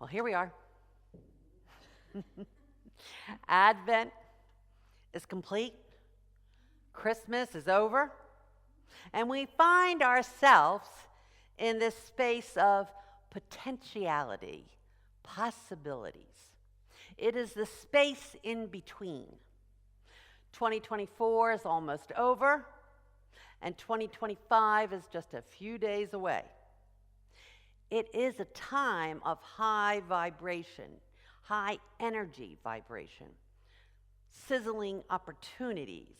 Well, here we are. Advent is complete. Christmas is over. And we find ourselves in this space of potentiality, possibilities. It is the space in between. 2024 is almost over, and 2025 is just a few days away. It is a time of high vibration, high energy vibration, sizzling opportunities,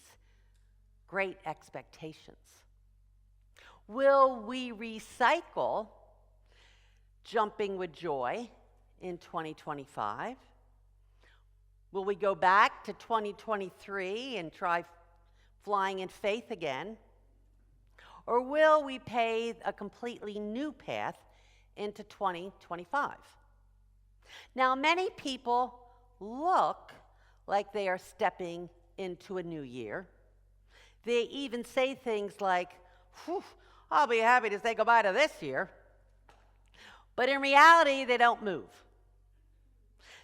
great expectations. Will we recycle jumping with joy in 2025? Will we go back to 2023 and try flying in faith again? Or will we pave a completely new path into 2025? Now, many people look like they are stepping into a new year. They even say things like, "Whew, I'll be happy to say goodbye to this year." But in reality, they don't move.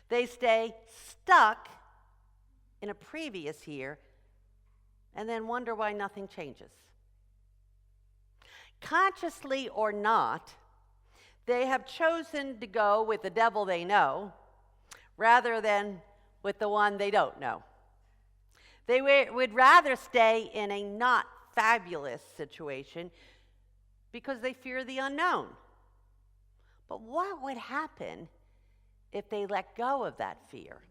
They stay stuck in a previous year and then wonder why nothing changes. Consciously or not, they have chosen to go with the devil they know rather than with the one they don't know. They would rather stay in a not fabulous situation because they fear the unknown. But what would happen if they let go of that fear?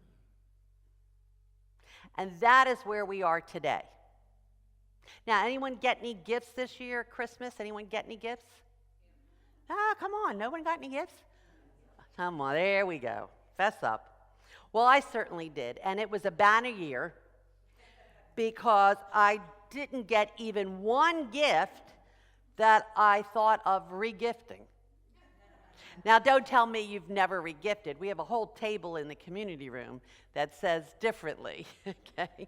And that is where we are today. Now, anyone get any gifts this year, Christmas? Anyone get any gifts? Ah, come on, no one got any gifts? Come on, there we go. Fess up. Well, I certainly did, and it was a banner year because I didn't get even one gift that I thought of regifting. Now, don't tell me you've never regifted. We have a whole table in the community room that says differently, okay?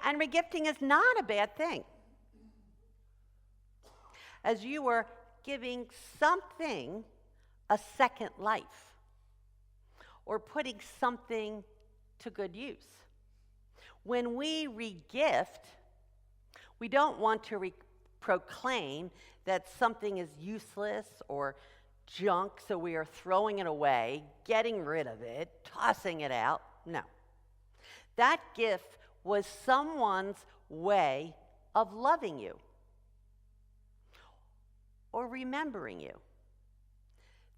And regifting is not a bad thing. As you were giving something a second life or putting something to good use. When we regift, we don't want to proclaim that something is useless or junk, so we are throwing it away, getting rid of it, tossing it out. No. That gift was someone's way of loving you or remembering you.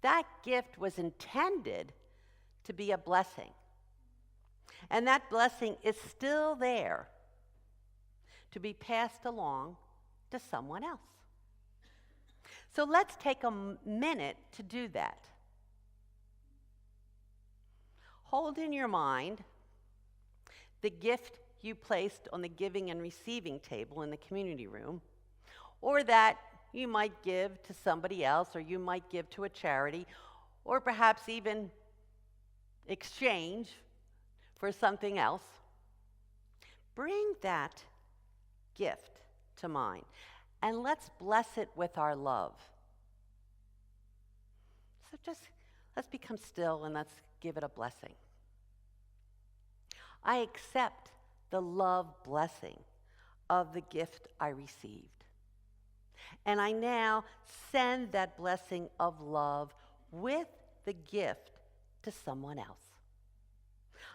That gift was intended to be a blessing. And that blessing is still there to be passed along to someone else. So let's take a minute to do that. Hold in your mind the gift you placed on the giving and receiving table in the community room, or that you might give to somebody else, or you might give to a charity, or perhaps even exchange for something else. Bring that gift to mind, and let's bless it with our love. So let's become still and let's give it a blessing. I accept the love blessing of the gift I received. And I now send that blessing of love with the gift to someone else.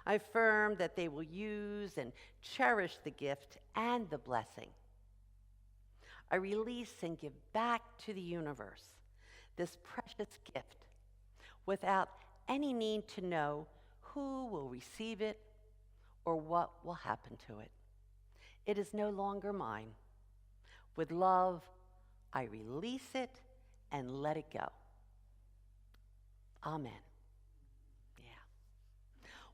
I affirm that they will use and cherish the gift and the blessing. I release and give back to the universe this precious gift without any need to know who will receive it or what will happen to it. It is no longer mine. With love, I release it and let it go. Amen. Yeah.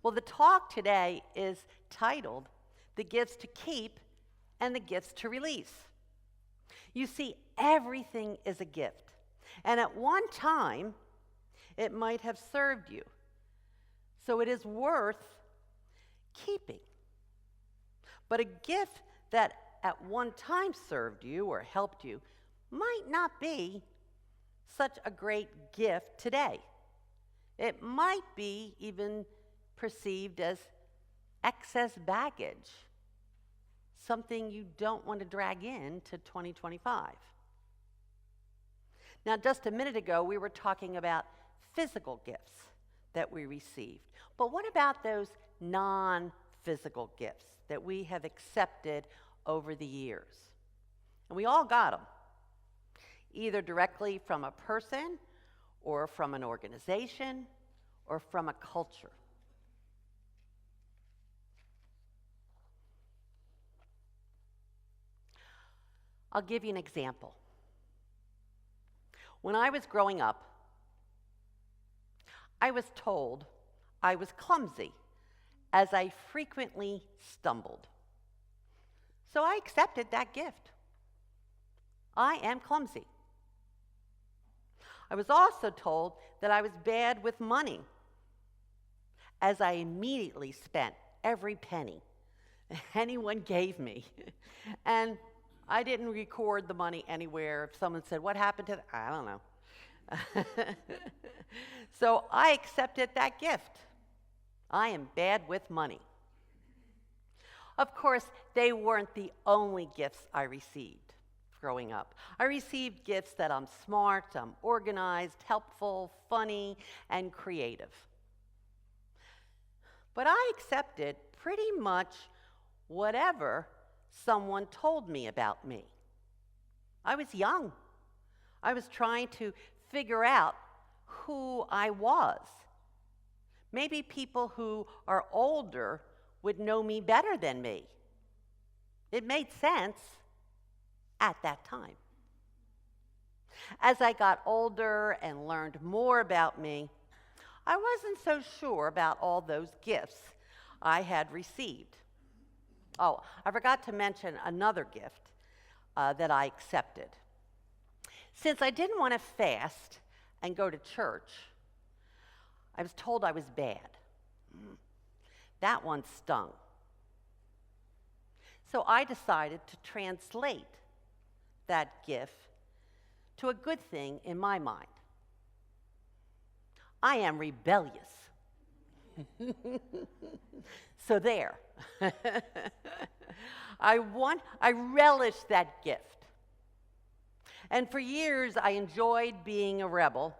Well, the talk today is titled, "The Gifts to Keep and the Gifts to Release." You see, everything is a gift. And at one time, it might have served you. So it is worth keeping. But a gift that at one time served you or helped you might not be such a great gift today. It might be even perceived as excess baggage, something you don't want to drag into 2025. Now, just a minute ago, we were talking about physical gifts that we received. But what about those non-physical gifts that we have accepted over the years? And we all got them, either directly from a person or from an organization or from a culture. I'll give you an example. When I was growing up, I was told I was clumsy as I frequently stumbled. So I accepted that gift. I am clumsy. I was also told that I was bad with money, as I immediately spent every penny anyone gave me. And I didn't record the money anywhere. If someone said, "What happened to that?" I don't know. So I accepted that gift. I am bad with money. Of course, they weren't the only gifts I received growing up. I received gifts that I'm smart, I'm organized, helpful, funny, and creative. But I accepted pretty much whatever someone told me about me. I was young. I was trying to figure out who I was. Maybe people who are older would know me better than me. It made sense at that time. As I got older and learned more about me, I wasn't so sure about all those gifts I had received. Oh, I forgot to mention another gift that I accepted. Since I didn't want to fast and go to church, I was told I was bad. That one stung. So I decided to translate that gift to a good thing in my mind. I am rebellious. So there. I relished that gift. And for years, I enjoyed being a rebel,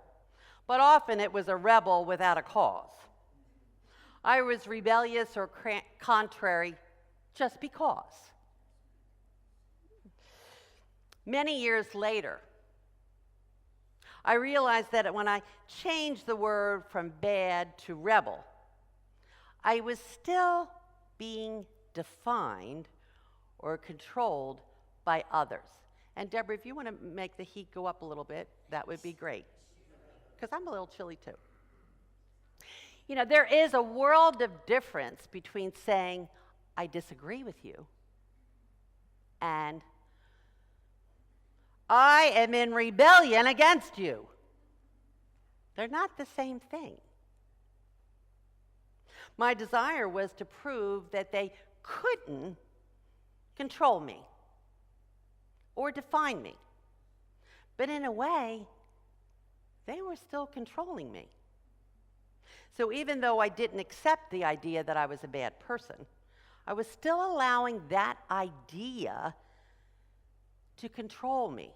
but often it was a rebel without a cause. I was rebellious or contrary just because. Many years later, I realized that when I changed the word from bad to rebel, I was still being defined or controlled by others. And Deborah, if you want to make the heat go up a little bit, that would be great, because I'm a little chilly too. You know, there is a world of difference between saying, "I disagree with you," and "I am in rebellion against you." They're not the same thing. My desire was to prove that they couldn't control me or define me. But in a way, they were still controlling me. So even though I didn't accept the idea that I was a bad person, I was still allowing that idea to control me.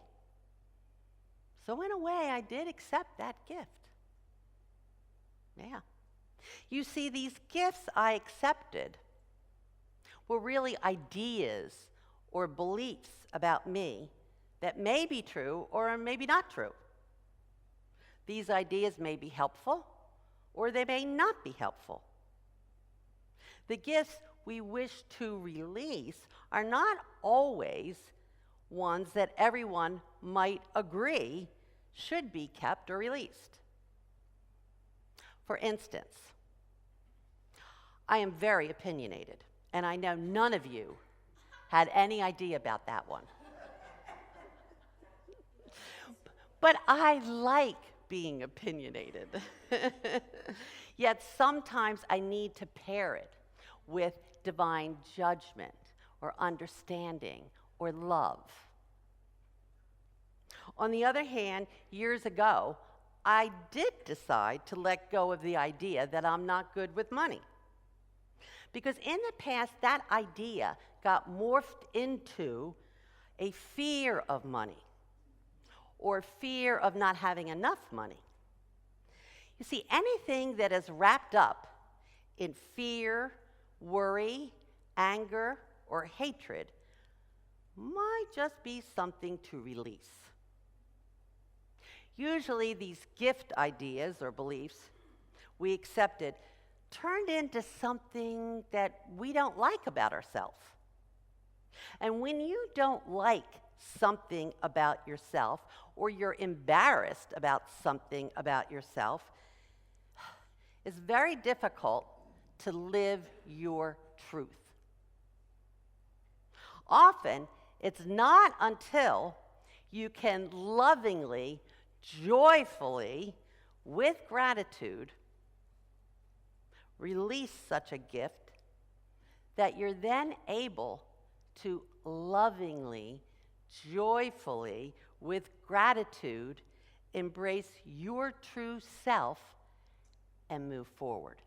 So in a way, I did accept that gift. Yeah. You see, these gifts I accepted were really ideas or beliefs about me that may be true or maybe not true. These ideas may be helpful or they may not be helpful. The gifts we wish to release are not always ones that everyone might agree should be kept or released. For instance, I am very opinionated, and I know none of you had any idea about that one. But I like being opinionated. Yet sometimes I need to pair it with divine judgment or understanding or love. On the other hand, years ago, I did decide to let go of the idea that I'm not good with money. Because in the past, that idea got morphed into a fear of money or fear of not having enough money. You see, anything that is wrapped up in fear, worry, anger, or hatred might just be something to release. Usually these gift ideas or beliefs we accepted turned into something that we don't like about ourselves. And when you don't like something about yourself, or you're embarrassed about something about yourself, it's very difficult to live your truth. Often, it's not until you can lovingly, joyfully, with gratitude, release such a gift that you're then able to lovingly, joyfully, with gratitude, embrace your true self and move forward.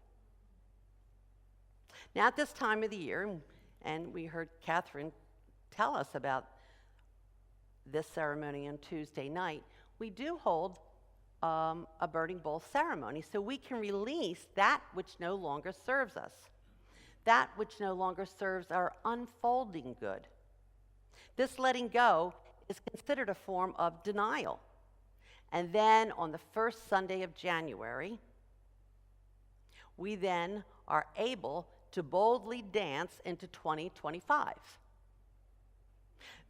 Now, at this time of the year, and we heard Catherine tell us about this ceremony on Tuesday night, we do hold a burning bowl ceremony so we can release that which no longer serves us, that which no longer serves our unfolding good. This letting go is considered a form of denial. And then on the first Sunday of January, we then are able to boldly dance into 2025.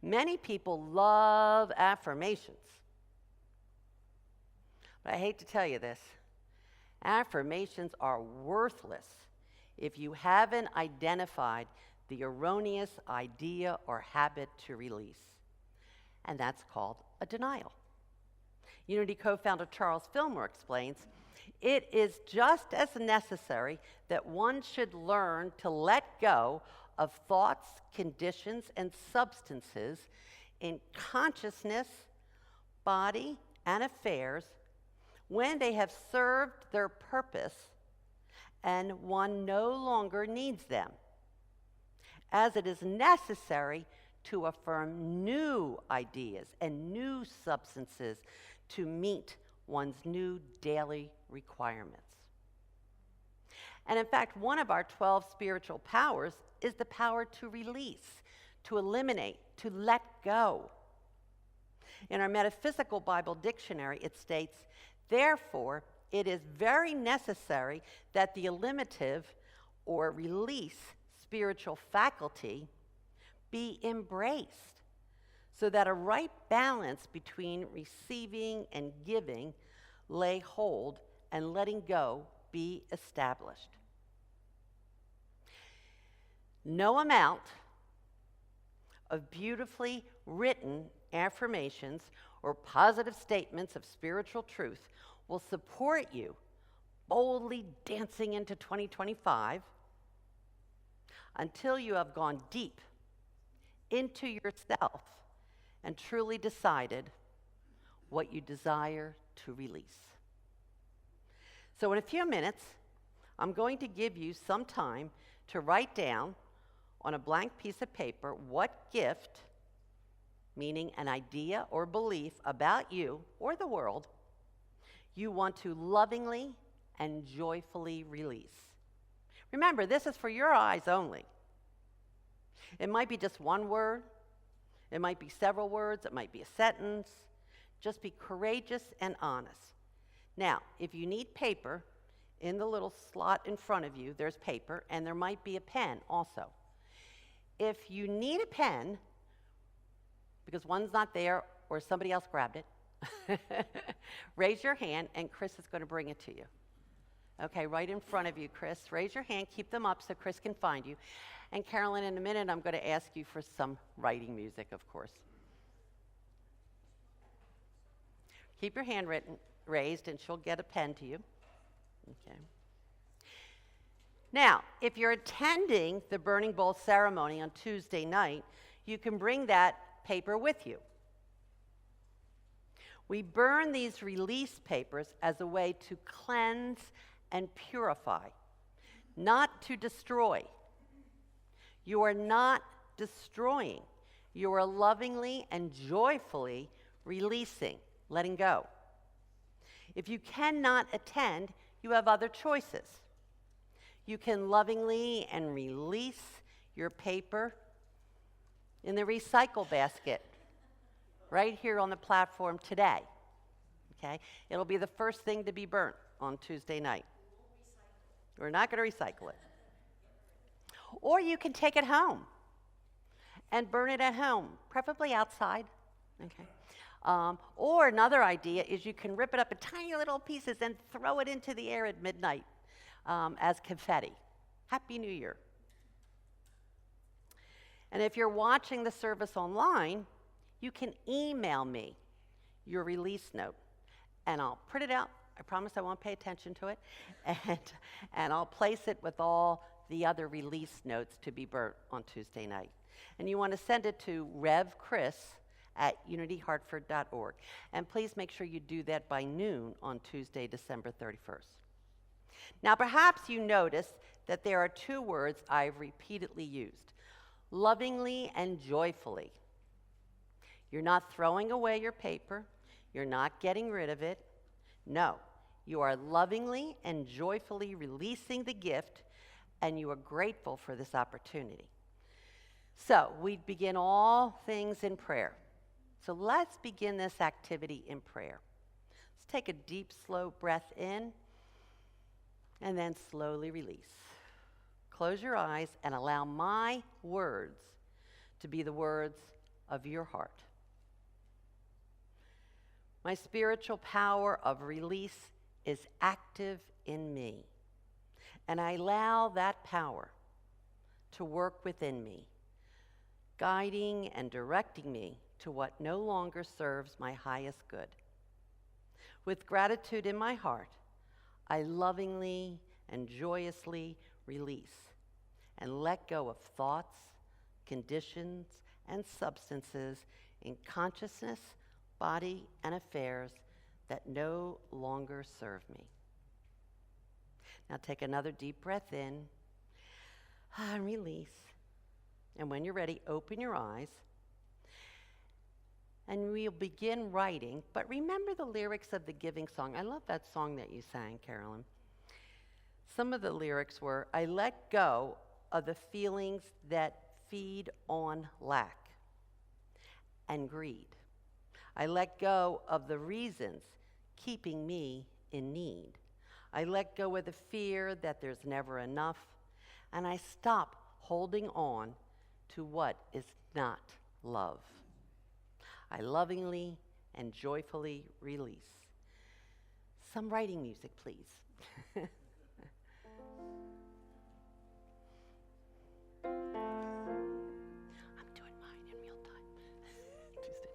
Many people love affirmations. But I hate to tell you this, affirmations are worthless if you haven't identified the erroneous idea or habit to release. And that's called a denial. Unity co-founder Charles Fillmore explains, it is just as necessary that one should learn to let go of thoughts, conditions, and substances in consciousness, body, and affairs when they have served their purpose and one no longer needs them, as it is necessary to affirm new ideas and new substances to meet one's new daily requirements. And in fact, one of our 12 spiritual powers is the power to release, to eliminate, to let go. In our Metaphysical Bible Dictionary, it states, therefore, it is very necessary that the eliminative or release spiritual faculty be embraced so that a right balance between receiving and giving lay hold and letting go be established. No amount of beautifully written affirmations or positive statements of spiritual truth will support you boldly dancing into 2025 until you have gone deep into yourself and truly decided what you desire to release. So in a few minutes, I'm going to give you some time to write down on a blank piece of paper what gift, meaning an idea or belief about you or the world, you want to lovingly and joyfully release. Remember, this is for your eyes only. It might be just one word. It might be several words. It might be a sentence. Just be courageous and honest. Now, if you need paper, in the little slot in front of you, there's paper, and there might be a pen also. If you need a pen, because one's not there or somebody else grabbed it, raise your hand, and Chris is going to bring it to you. Okay, right in front of you, Chris. Raise your hand, keep them up so Chris can find you. And Carolyn, in a minute, I'm going to ask you for some writing music, of course. Keep your hand raised, and she'll get a pen to you. Okay. Now, if you're attending the Burning Bowl ceremony on Tuesday night, you can bring that paper with you. We burn these release papers as a way to cleanse and purify, not to destroy. You are not destroying. You are lovingly and joyfully releasing, letting go. If you cannot attend, you have other choices. You can lovingly and release your paper in the recycle basket right here on the platform today. Okay? It'll be the first thing to be burnt on Tuesday night. We're not going to recycle it. Or you can take it home and burn it at home, preferably outside. Okay. Or another idea is you can rip it up in tiny little pieces and throw it into the air at midnight as confetti. Happy New Year. And if you're watching the service online, you can email me your release note, and I'll print it out. I promise I won't pay attention to it, and I'll place it with all the other release notes to be burnt on Tuesday night. And you want to send it to revchris@unityhartford.org. And please make sure you do that by noon on Tuesday, December 31st. Now, perhaps you notice that there are two words I've repeatedly used: lovingly and joyfully. You're not throwing away your paper. You're not getting rid of it. No, you are lovingly and joyfully releasing the gift, and you are grateful for this opportunity. So we begin all things in prayer. So let's begin this activity in prayer. Let's take a deep, slow breath in, and then slowly release. Close your eyes and allow my words to be the words of your heart. My spiritual power of release is active in me, and I allow that power to work within me, guiding and directing me to what no longer serves my highest good. With gratitude in my heart, I lovingly and joyously release and let go of thoughts, conditions, and substances in consciousness, body, and affairs that no longer serve me. Now take another deep breath in and release. And when you're ready, open your eyes. And we'll begin writing, but remember the lyrics of the giving song. I love that song that you sang, Carolyn. Some of the lyrics were, I let go of the feelings that feed on lack and greed. I let go of the reasons keeping me in need. I let go of the fear that there's never enough, and I stop holding on to what is not love. I lovingly and joyfully release. Some writing music, please. I'm doing mine in real time. Tuesday night.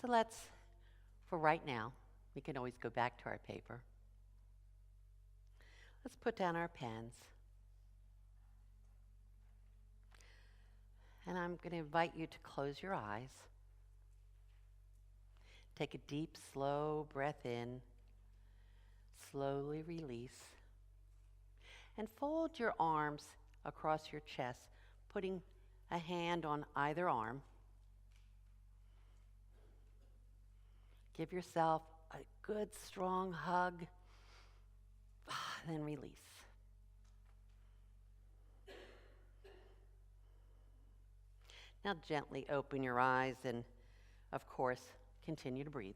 So let's, for right now, we can always go back to our paper. Let's put down our pens. And I'm going to invite you to close your eyes. Take a deep, slow breath in. Slowly release. And fold your arms across your chest, putting a hand on either arm. Give yourself a good, strong hug. Then release. Now gently open your eyes and, of course, continue to breathe.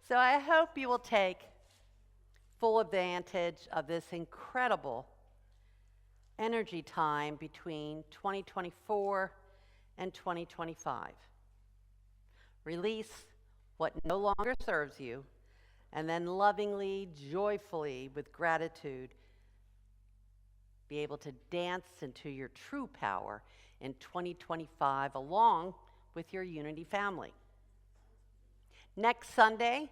So I hope you will take full advantage of this incredible energy time between 2024 and 2025. Release what no longer serves you, and then lovingly, joyfully, with gratitude, be able to dance into your true power in 2025 along with your Unity family. Next Sunday,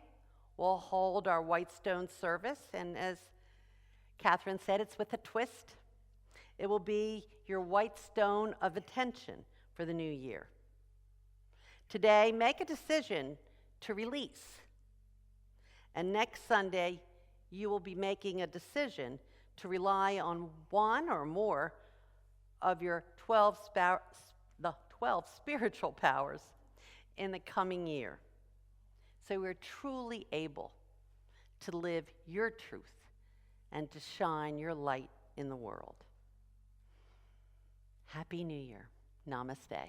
we'll hold our Whitestone service, and as Catherine said, it's with a twist. It will be your Whitestone of attention for the new year. Today, make a decision to release. And next Sunday, you will be making a decision to rely on one or more of your 12 spiritual powers in the coming year. So we're truly able to live your truth and to shine your light in the world. Happy New Year. Namaste.